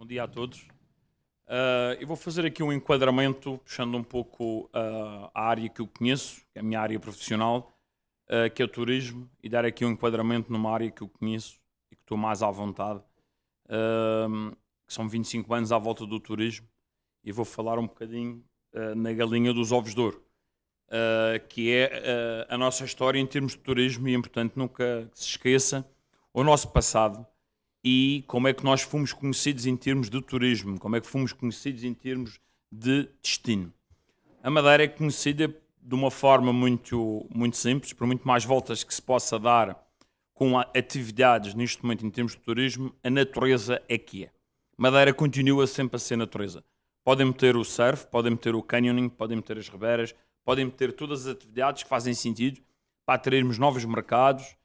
Bom dia a todos. Eu vou fazer aqui um enquadramento, puxando um pouco a área que eu conheço, que é a minha área profissional, que é o turismo, e dar aqui um enquadramento numa área que eu conheço e que estou mais à vontade, que são 25 anos à volta do turismo, e vou falar um bocadinho na galinha dos ovos de ouro, que é a nossa história em termos de turismo, e é importante nunca se esqueça o nosso passado e como é que nós fomos conhecidos em termos de turismo, como é que fomos conhecidos em termos de destino. A Madeira é conhecida de uma forma muito simples, por muito mais voltas que se possa dar com atividades neste momento em termos de turismo, a natureza é que é. Madeira continua sempre a ser natureza. Podem meter o surf, podem meter o canyoning, podem meter as ribeiras, podem meter todas as atividades que fazem sentido para atrairmos novos mercados,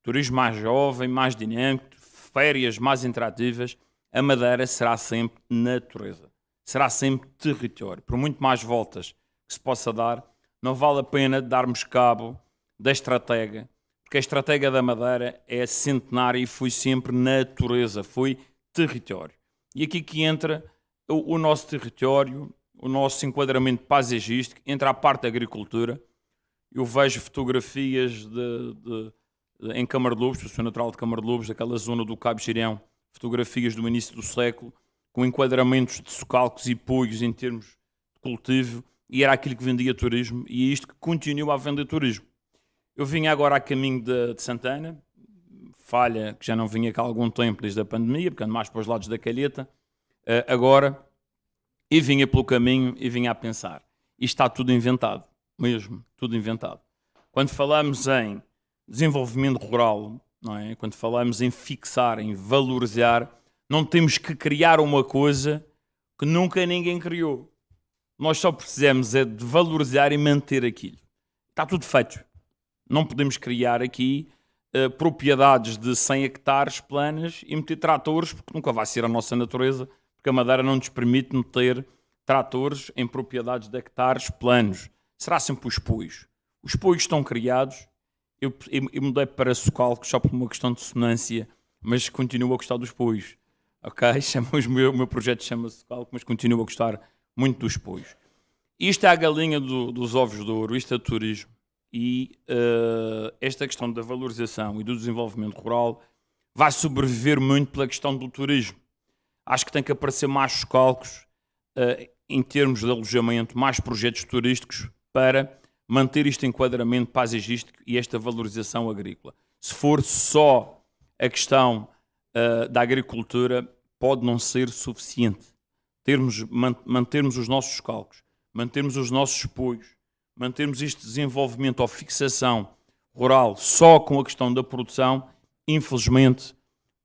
turismo mais jovem, mais dinâmico, férias mais interativas. A Madeira será sempre natureza, será sempre território. Por muito mais voltas que se possa dar, não vale a pena darmos cabo da estratégia, porque a estratégia da Madeira é centenária e foi sempre natureza, foi território. E aqui que entra o nosso território, o nosso enquadramento paisagístico, entra a parte da agricultura. Eu vejo fotografias em Camarlobos, eu sou natural de Camarlobos, daquela zona do Cabo Girão, fotografias do início do século, com enquadramentos de socalcos e poios em termos de cultivo, e era aquilo que vendia turismo, e é isto que continua a vender turismo. Eu vinha agora a caminho de Santana, falha que já não vinha cá há algum tempo desde a pandemia, porque ando mais para os lados da Calheta, agora, e vinha pelo caminho e vinha a pensar, isto está tudo inventado, mesmo, tudo inventado. Quando falamos em desenvolvimento rural, não é? Quando falamos em fixar, em valorizar, não temos que criar uma coisa que nunca ninguém criou. Nós só precisamos é de valorizar e manter aquilo. Está tudo feito. Não podemos criar aqui propriedades de 100 hectares planas e meter tratores, porque nunca vai ser a nossa natureza, porque a Madeira não nos permite meter tratores em propriedades de hectares planos. Será sempre os poios. Os poios estão criados. Eu mudei para Socalcos só por uma questão de sonância, mas continuo a gostar dos poios. Ok? O meu projeto chama-se Socalcos, mas continuo a gostar muito dos poios. Isto é a galinha dos ovos de ouro, isto é turismo. E esta questão da valorização e do desenvolvimento rural vai sobreviver muito pela questão do turismo. Acho que tem que aparecer mais Socalcos em termos de alojamento, mais projetos turísticos para manter este enquadramento paisagístico e esta valorização agrícola. Se for só a questão da agricultura, pode não ser suficiente. Mantermos os nossos calcos, mantermos os nossos apoios, mantermos este desenvolvimento ou fixação rural só com a questão da produção, infelizmente,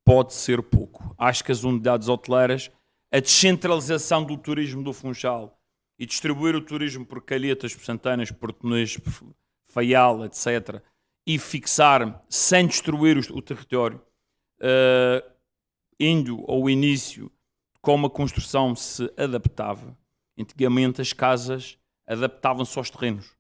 pode ser pouco. Acho que as unidades hoteleiras, a descentralização do turismo do Funchal, e distribuir o turismo por Calhetas, por Santanas, por Tornês, por Faial, etc. E fixar, sem destruir o território, indo ao início como a construção se adaptava. Antigamente as casas adaptavam-se aos terrenos.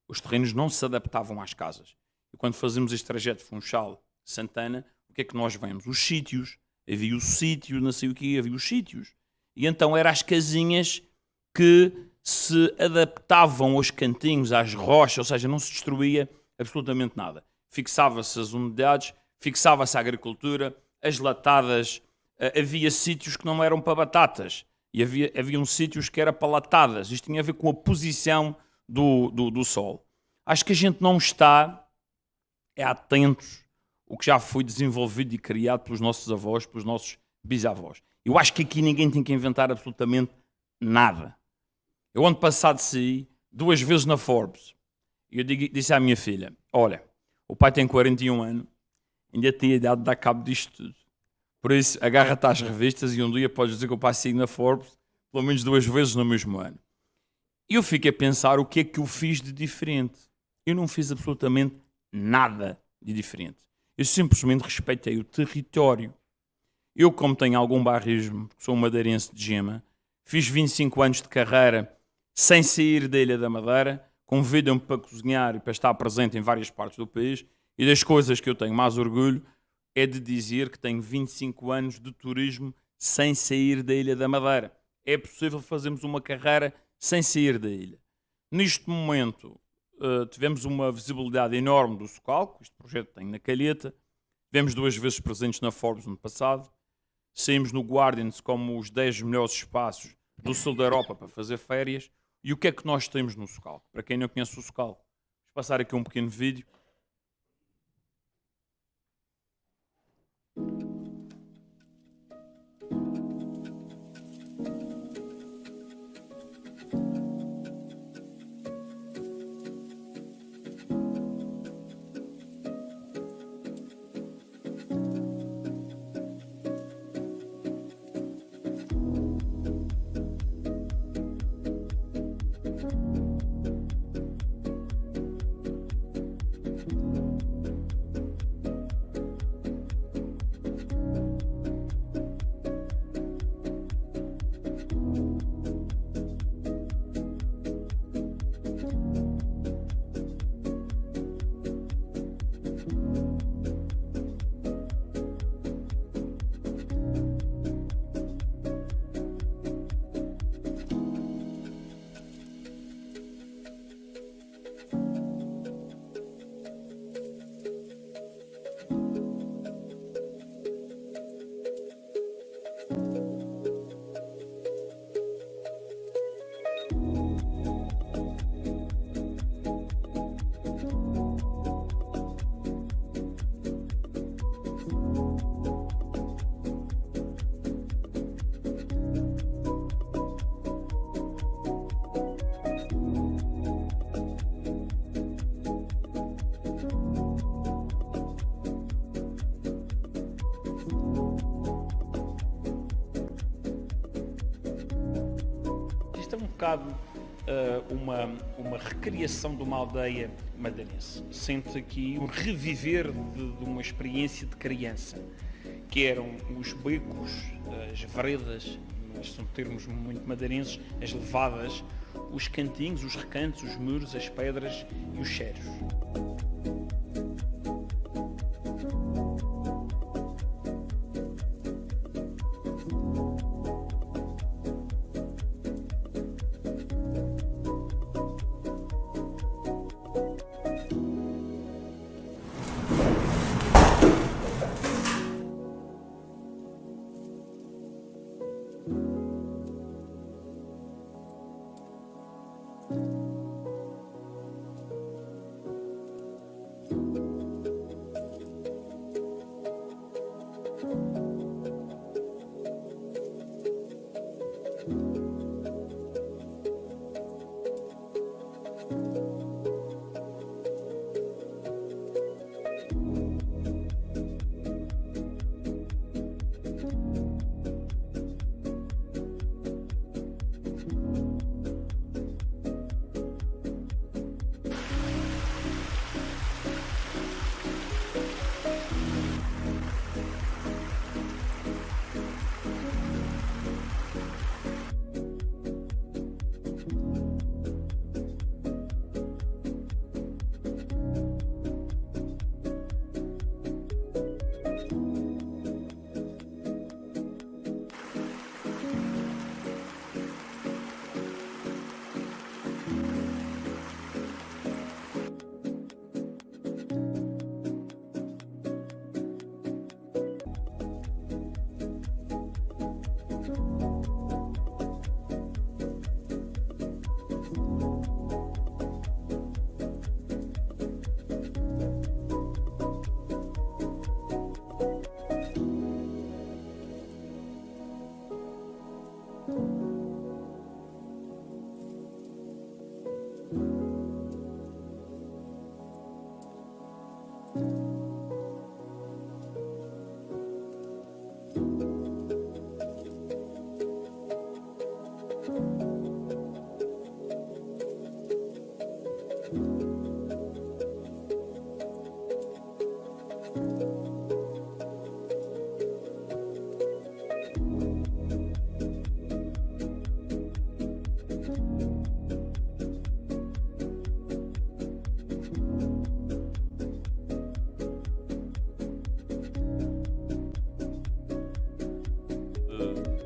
Os terrenos não se adaptavam às casas. E quando fazemos este trajeto de Funchal-Santana, o que é que nós vemos? Os sítios. Havia o sítio, não sei o que, havia os sítios. E então eram as casinhas que se adaptavam aos cantinhos, às rochas, ou seja, não se destruía absolutamente nada. Fixava-se as unidades, fixava-se a agricultura, as latadas, havia sítios que não eram para batatas, e haviam sítios que eram para latadas. Isto tinha a ver com a posição do sol. Acho que a gente não está atentos ao que já foi desenvolvido e criado pelos nossos avós, pelos nossos bisavós. Eu acho que aqui ninguém tem que inventar absolutamente nada. Eu ano passado saí 2 vezes na Forbes e eu disse à minha filha, olha, o pai tem 41 anos, ainda tem a idade de dar cabo disto tudo. Por isso, agarra-te às revistas e um dia podes dizer que o pai saiu na Forbes pelo menos 2 vezes no mesmo ano. E eu fiquei a pensar o que é que eu fiz de diferente. Eu não fiz absolutamente nada de diferente. Eu simplesmente respeitei o território. Eu, como tenho algum barrismo, sou um madeirense de gema, fiz 25 anos de carreira sem sair da Ilha da Madeira, convidam-me para cozinhar e para estar presente em várias partes do país, e das coisas que eu tenho mais orgulho é de dizer que tenho 25 anos de turismo sem sair da Ilha da Madeira. É possível fazermos uma carreira sem sair da ilha. Neste momento, tivemos uma visibilidade enorme do Socalco, este projeto tem na Calheta, tivemos 2 vezes presentes na Forbes no ano passado, saímos no Guardians como os 10 melhores espaços do sul da Europa para fazer férias. E o que é que nós temos no Socalco? Para quem não conhece o Socalco, vou passar aqui um pequeno vídeo. Isto é um bocado uma recriação de uma aldeia madeirense. Sente aqui um reviver de uma experiência de criança, que eram os becos, as veredas, mas são termos muito madeirenses, as levadas, os cantinhos, os recantos, os muros, as pedras e os cheiros.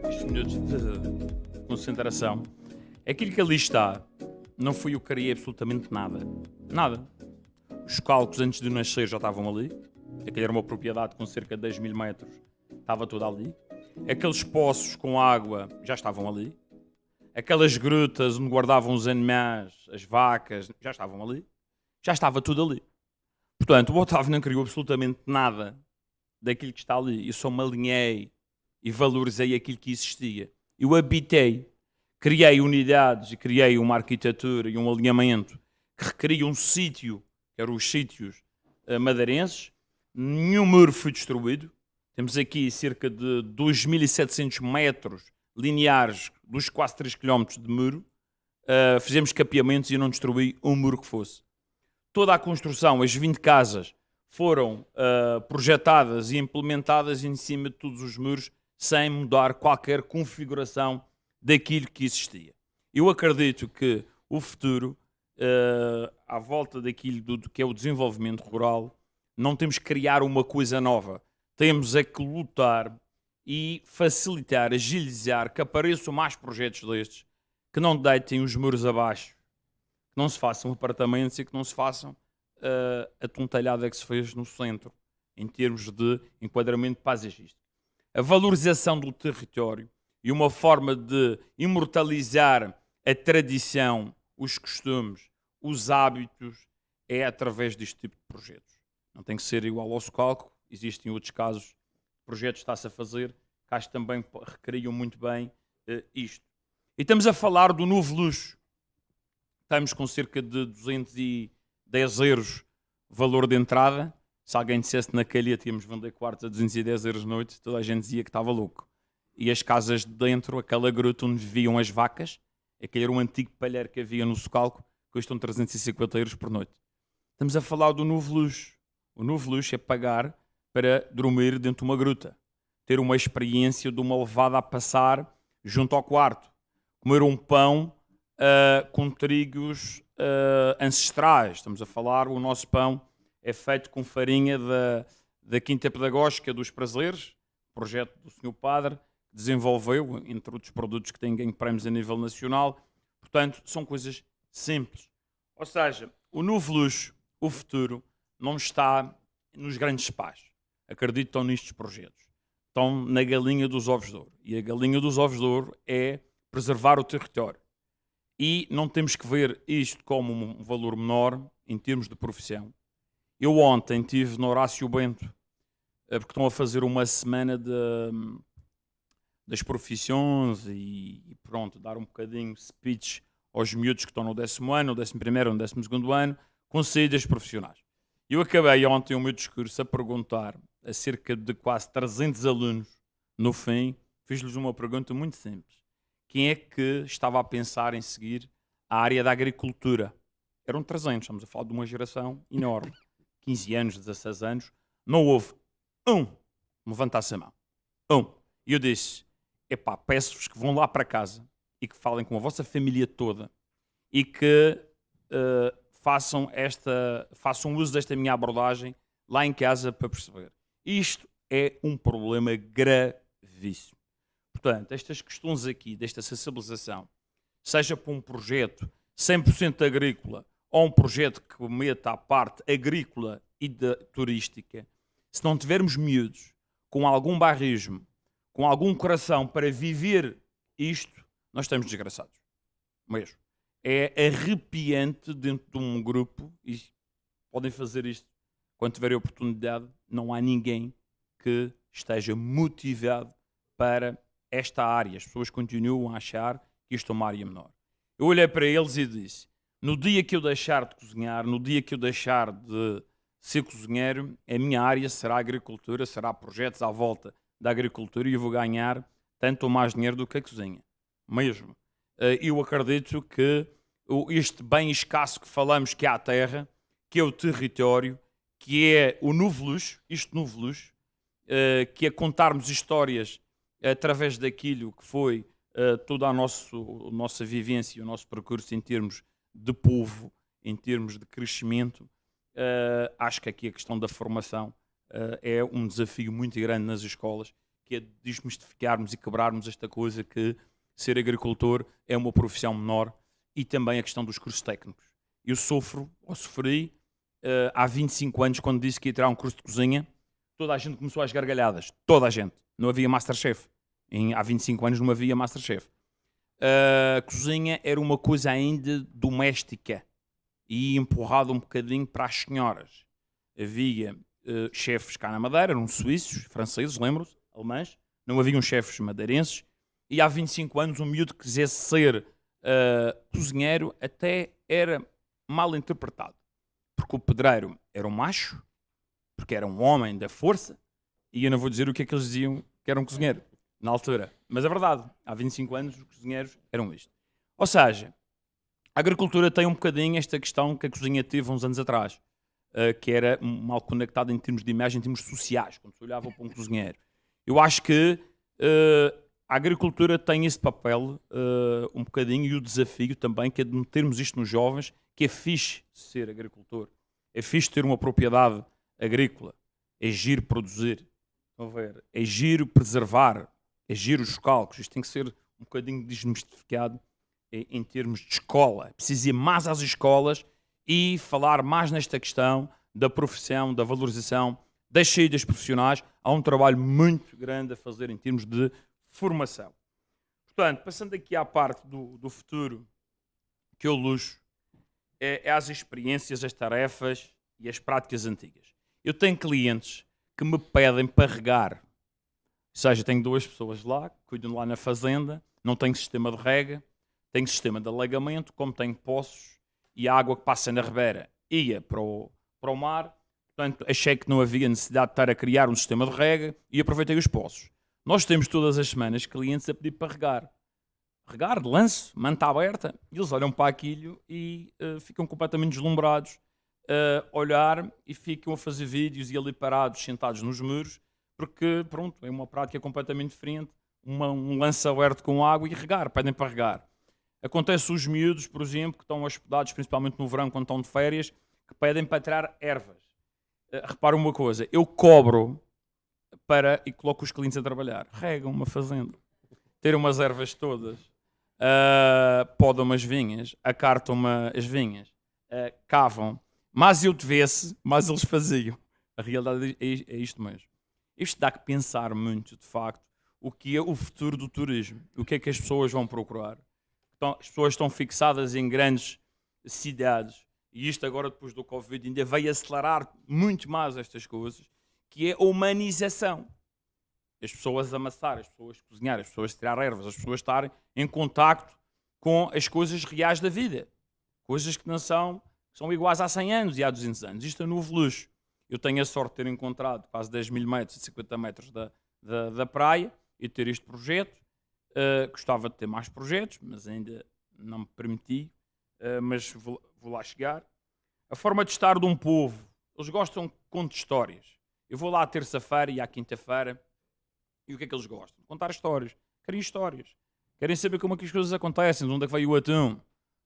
estes minutos de concentração. Aquilo que ali está, não fui eu que criei absolutamente nada. Nada. Os cálculos antes de nascer já estavam ali. Aquela era uma propriedade com cerca de 10 mil metros. Estava tudo ali. Aqueles poços com água já estavam ali. Aquelas grutas onde guardavam os animais, as vacas, já estavam ali. Já estava tudo ali. Portanto, o Otávio não criou absolutamente nada daquilo que está ali. Eu só me alinhei e valorizei aquilo que existia. Eu habitei, criei unidades e criei uma arquitetura e um alinhamento que requeria um sítio, que eram os sítios madeirenses. Nenhum muro foi destruído. Temos aqui cerca de 2.700 metros lineares dos quase 3 km de muro. Fizemos capeamentos e não destruí um muro que fosse. Toda a construção, as 20 casas, foram projetadas e implementadas em cima de todos os muros, sem mudar qualquer configuração daquilo que existia. Eu acredito que o futuro, à volta daquilo do que é o desenvolvimento rural, não temos que criar uma coisa nova. Temos é que lutar e facilitar, agilizar, que apareçam mais projetos destes, que não deitem os muros abaixo, que não se façam apartamentos e que não se façam a tontalhada que se fez no centro, em termos de enquadramento paisagístico. A valorização do território e uma forma de imortalizar a tradição, os costumes, os hábitos, é através deste tipo de projetos. Não tem que ser igual ao Socalco, existem outros casos, projetos que está-se a fazer, que acho que também requeriam muito bem isto. E estamos a falar do novo luxo. Estamos com cerca de 210 euros valor de entrada. Se alguém dissesse na calha tínhamos vender quartos a 210 euros noite, toda a gente dizia que estava louco. E as casas de dentro, aquela gruta onde viviam as vacas, aquele era um antigo palheiro que havia no Socalco, custam 350 euros por noite. Estamos a falar do novo luxo. O novo luxo é pagar para dormir dentro de uma gruta. Ter uma experiência de uma levada a passar junto ao quarto. Comer um pão com trigos ancestrais. Estamos a falar, o nosso pão é feito com farinha da Quinta Pedagógica dos Prazeres, projeto do Sr. Padre, que desenvolveu, entre outros produtos que têm ganho prémios a nível nacional. Portanto, são coisas simples. Ou seja, o novo luxo, o futuro, não está nos grandes spas. Acreditam nestes projetos. Estão na galinha dos ovos de ouro. E a galinha dos ovos de ouro é preservar o território. E não temos que ver isto como um valor menor em termos de profissão. Eu ontem estive no Horácio Bento, porque estão a fazer uma semana das profissões e pronto, dar um bocadinho de speech aos miúdos que estão no 10º ano, no 11º, no 12º ano, com saídas profissionais. Eu acabei ontem o meu discurso a perguntar a cerca de quase 300 alunos, no fim, fiz-lhes uma pergunta muito simples. Quem é que estava a pensar em seguir a área da agricultura? Eram 300, estamos a falar de uma geração enorme. 15 anos, 16 anos. Não houve um levantasse a mão. E eu disse, peço-vos que vão lá para casa e que falem com a vossa família toda e que façam uso desta minha abordagem lá em casa para perceber. Isto é um problema gravíssimo. Portanto, estas questões aqui, desta sensibilização, seja para um projeto 100% agrícola ou um projeto que meta a parte agrícola e turística, se não tivermos miúdos com algum barrismo, com algum coração para viver isto, nós estamos desgraçados. Mesmo. É arrepiante dentro de um grupo, e podem fazer isto quando tiverem oportunidade, não há ninguém que esteja motivado para esta área. As pessoas continuam a achar que isto é uma área menor. Eu olhei para eles e disse, no dia que eu deixar de cozinhar, no dia que eu deixar de ser cozinheiro, a minha área será a agricultura, será projetos à volta da agricultura e eu vou ganhar tanto ou mais dinheiro do que a cozinha. Mesmo. Eu acredito que este bem escasso que falamos que é a terra, que é o território, que é o novo luxo, que é contarmos histórias através daquilo que foi toda a nossa vivência, o nosso percurso em termos de povo, em termos de crescimento. Acho que aqui a questão da formação é um desafio muito grande nas escolas, que é desmistificarmos e quebrarmos esta coisa que ser agricultor é uma profissão menor, e também a questão dos cursos técnicos. Eu sofri há 25 anos, quando disse que ia tirar um curso de cozinha, toda a gente começou às gargalhadas. Toda a gente. Não havia Masterchef. Há 25 anos não havia Masterchef. A cozinha era uma coisa ainda doméstica e empurrada um bocadinho para as senhoras. Havia chefes cá na Madeira, eram suíços, franceses, lembro-se, alemães. Não haviam chefes madeirenses. E há 25 anos um miúdo que quisesse ser cozinheiro até era mal interpretado. Porque o pedreiro era um macho, porque era um homem da força, e eu não vou dizer o que é que eles diziam que era um cozinheiro, na altura. Mas é verdade, há 25 anos os cozinheiros eram isto. Ou seja, a agricultura tem um bocadinho esta questão que a cozinha teve uns anos atrás, que era mal conectada em termos de imagem, em termos sociais, quando se olhava para um cozinheiro. Eu acho que a agricultura tem esse papel um bocadinho, e o desafio também, que é de metermos isto nos jovens, que é fixe ser agricultor, é fixe ter uma propriedade agrícola, é giro produzir, estão a ver? É giro preservar, é giro os cálculos. Isto tem que ser um bocadinho desmistificado em termos de escola. É preciso ir mais às escolas e falar mais nesta questão da profissão, da valorização das saídas profissionais. Há um trabalho muito grande a fazer em termos de formação. Portanto, passando aqui à parte do futuro que eu luxo, é as experiências, as tarefas e as práticas antigas. Eu tenho clientes que me pedem para regar. Ou seja, tenho 2 pessoas lá, que cuidam lá na fazenda, não tenho sistema de rega, tenho sistema de alagamento, como tenho poços, e a água que passa na ribeira ia para o mar. Portanto, achei que não havia necessidade de estar a criar um sistema de rega e aproveitei os poços. Nós temos todas as semanas clientes a pedir para regar. Regar, de lance, manta aberta, e eles olham para aquilo e ficam completamente deslumbrados a olhar, e ficam a fazer vídeos e ali parados, sentados nos muros, porque, pronto, é uma prática completamente diferente, um lance aberto com água e regar, pedem para regar. Acontece os miúdos, por exemplo, que estão hospedados, principalmente no verão, quando estão de férias, que pedem para tirar ervas. Repara uma coisa, eu cobro e coloco os clientes a trabalhar. Regam uma fazenda, ter umas ervas todas, podam umas vinhas, acartam as vinhas, cavam. Mas eu tivesse, mas eles faziam. A realidade é isto mesmo. Isto dá que pensar muito, de facto, o que é o futuro do turismo. O que é que as pessoas vão procurar. Então, as pessoas estão fixadas em grandes cidades, e isto agora, depois do Covid, ainda veio acelerar muito mais estas coisas, que é a humanização. As pessoas amassar, as pessoas cozinhar, as pessoas tirar ervas, as pessoas estarem em contacto com as coisas reais da vida. Coisas que não são iguais há 100 anos e há 200 anos. Isto é novo luxo. Eu tenho a sorte de ter encontrado quase 10 mil metros, 50 metros da praia, e ter este projeto. Gostava de ter mais projetos, mas ainda não me permiti. Mas vou lá chegar. A forma de estar de um povo. Eles gostam de contar histórias. Eu vou lá à terça-feira e à quinta-feira, e o que é que eles gostam? Contar histórias. Querem histórias. Querem saber como é que as coisas acontecem, de onde é que veio o atum,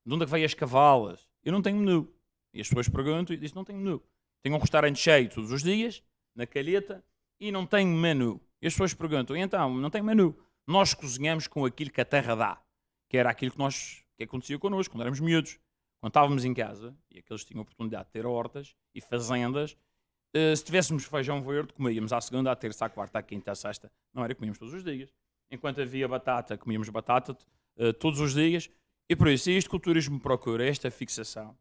de onde é que veio as cavalas. Eu não tenho menu. E as pessoas perguntam e dizem, não tenho menu. Tenho um restaurante cheio todos os dias, na calheta, e não tenho menu. E as pessoas perguntam, e então, não tem menu. Nós cozinhamos com aquilo que a terra dá. Que era aquilo que acontecia connosco, quando éramos miúdos. Quando estávamos em casa, e aqueles tinham a oportunidade de ter hortas e fazendas, se tivéssemos feijão verde, comíamos à segunda, à terça, à quarta, à quinta, à sexta. Não era, comíamos todos os dias. Enquanto havia batata, comíamos batata todos os dias. E por isso, é isto que o turismo procura, esta fixação,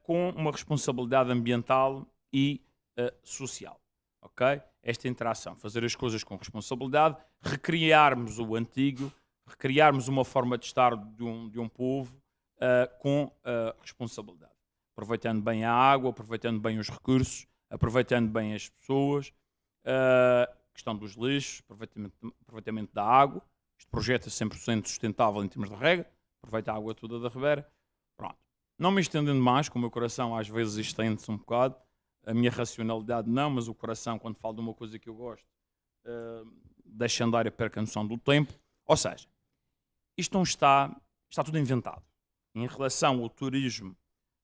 com uma responsabilidade ambiental e social. Ok? Esta interação, fazer as coisas com responsabilidade, recriarmos o antigo, recriarmos uma forma de estar de um povo com responsabilidade. Aproveitando bem a água, aproveitando bem os recursos, aproveitando bem as pessoas, questão dos lixos, aproveitamento da água. Este projeto é 100% sustentável em termos de rega, aproveita a água toda da ribeira. Pronto. Não me estendendo mais, com o meu coração às vezes estende-se um bocado, a minha racionalidade não, mas o coração, quando falo de uma coisa que eu gosto, deixa andar e perca a noção do tempo. Ou seja, isto não está tudo inventado. Em relação ao turismo,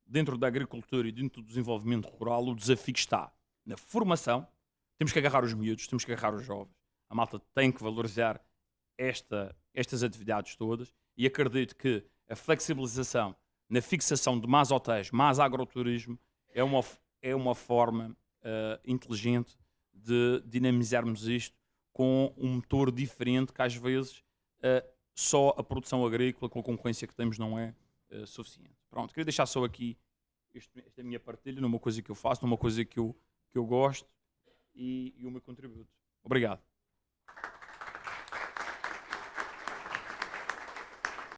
dentro da agricultura e dentro do desenvolvimento rural, o desafio está na formação. Temos que agarrar os miúdos, temos que agarrar os jovens. a malta tem que valorizar estas atividades todas, e acredito que a flexibilização na fixação de mais hotéis, mais agroturismo, é uma forma inteligente de dinamizarmos isto com um motor diferente que às vezes só a produção agrícola com a concorrência que temos não é suficiente. Pronto, queria deixar só aqui esta minha partilha numa coisa que eu faço, numa coisa que eu gosto e o meu contributo. Obrigado.